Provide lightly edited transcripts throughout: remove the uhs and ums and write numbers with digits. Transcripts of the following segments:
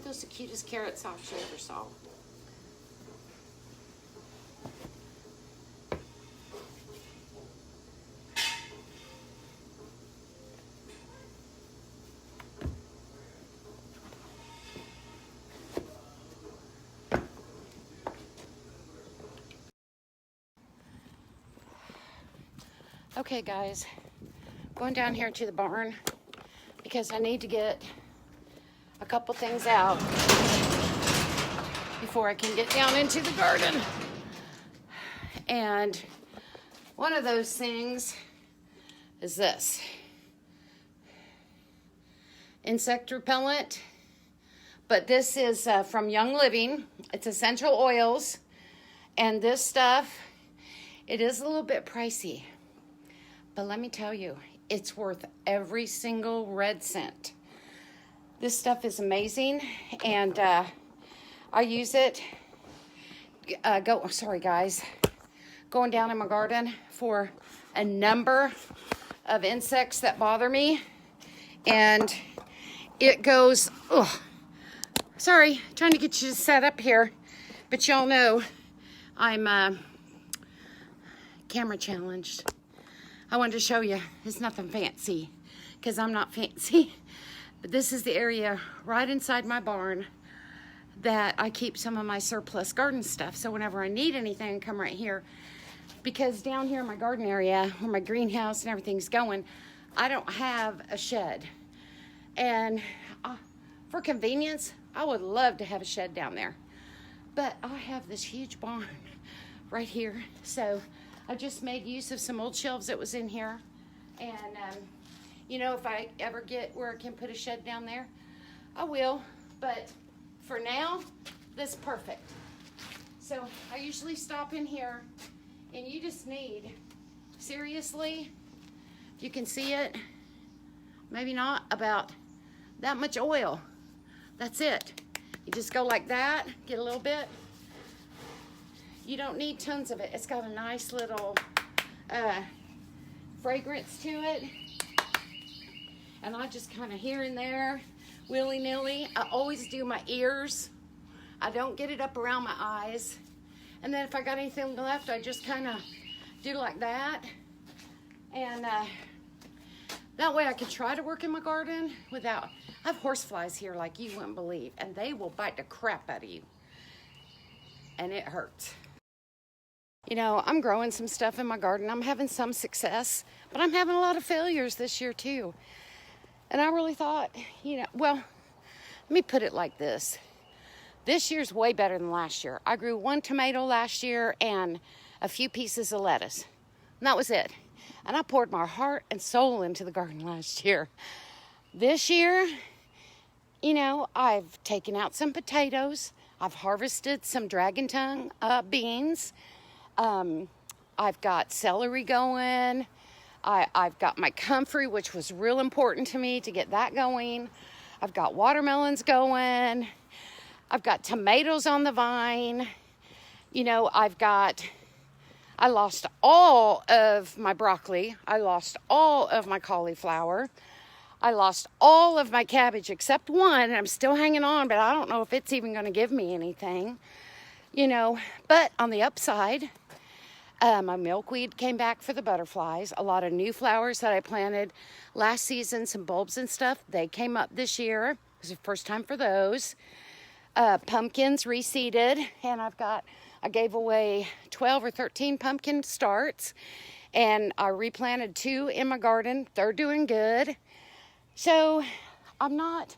Aren't those the cutest carrots I actually ever saw? Okay, guys, going down here to the barn because I need to get a couple things out before I can get down into the garden. And one of those things is this insect repellent, but this is from Young Living. It's essential oils, and this stuff, it is a little bit pricey. But let me tell you, it's worth every single red cent. This stuff is amazing, and I use it. Sorry, guys. Going down in my garden for a number of insects that bother me, and it goes. Oh, sorry, trying to get you set up here, but y'all know I'm camera challenged. I wanted to show you. It's nothing fancy, because I'm not fancy. But this is the area right inside my barn that I keep some of my surplus garden stuff. So whenever I need anything, I come right here. Because down here in my garden area, where my greenhouse and everything's going, I don't have a shed. And for convenience, I would love to have a shed down there. But I have this huge barn right here. So I just made use of some old shelves that was in here. And, you know, if I ever get where I can put a shed down there, I will. But for now, this is perfect. So I usually stop in here, and you just need, seriously, if you can see it, maybe not, about that much oil. That's it. You just go like that, get a little bit. You don't need tons of it. It's got a nice little fragrance to it. And I just kind of here and there, willy-nilly. I always do my ears. I don't get it up around my eyes. And then if I got anything left, I just kind of do like that. And that way I can try to work in my garden without... I have horseflies here like you wouldn't believe. And they will bite the crap out of you. And it hurts. You know, I'm growing some stuff in my garden. I'm having some success, but I'm having a lot of failures this year too. And I really thought, you know, well, let me put it like this. This year's way better than last year. I grew 1 tomato last year and a few pieces of lettuce. And that was it. And I poured my heart and soul into the garden last year. This year, you know, I've taken out some potatoes. I've harvested some dragon tongue beans. I've got celery going. I've got my comfrey, which was real important to me to get that going. I've got watermelons going. I've got tomatoes on the vine. You know, I lost all of my broccoli. I lost all of my cauliflower. I lost all of my cabbage except one. And I'm still hanging on, but I don't know if it's even going to give me anything. You know, but on the upside, my milkweed came back for the butterflies. A lot of new flowers that I planted last season, some bulbs and stuff, they came up this year. It was the first time for those. Pumpkins reseeded, and I gave away 12 or 13 pumpkin starts, and I replanted 2 in my garden. They're doing good. So I'm not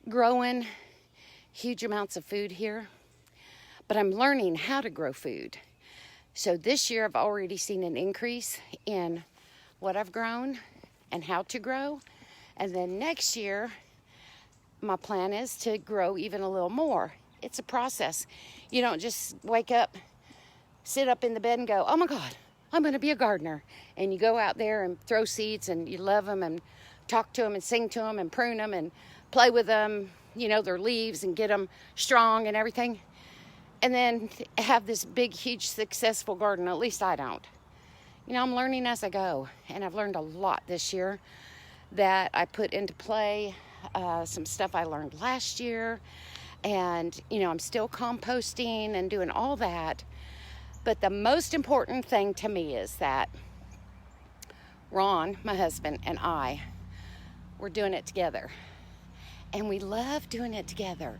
growing huge amounts of food here, but I'm learning how to grow food. So this year I've already seen an increase in what I've grown and how to grow. And then next year, my plan is to grow even a little more. It's a process. You don't just wake up, sit up in the bed and go, oh my God, I'm going to be a gardener. And you go out there and throw seeds and you love them and talk to them and sing to them and prune them and play with them, you know, their leaves, and get them strong and everything. And then have this big, huge, successful garden. At least I don't. You know, I'm learning as I go. And I've learned a lot this year that I put into play some stuff I learned last year. And, you know, I'm still composting and doing all that. But the most important thing to me is that Ron, my husband, and I, we're doing it together. And we love doing it together.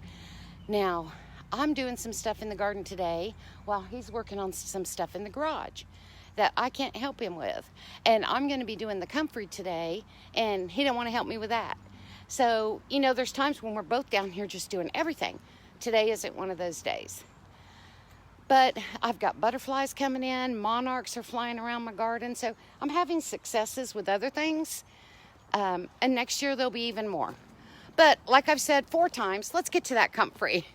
Now, I'm doing some stuff in the garden today while he's working on some stuff in the garage that I can't help him with. And I'm going to be doing the comfrey today, and he don't want to help me with that. So, you know, there's times when we're both down here just doing everything. Today isn't one of those days. But I've got butterflies coming in, monarchs are flying around my garden, so I'm having successes with other things. And next year there'll be even more. But like I've said 4 times, let's get to that comfrey.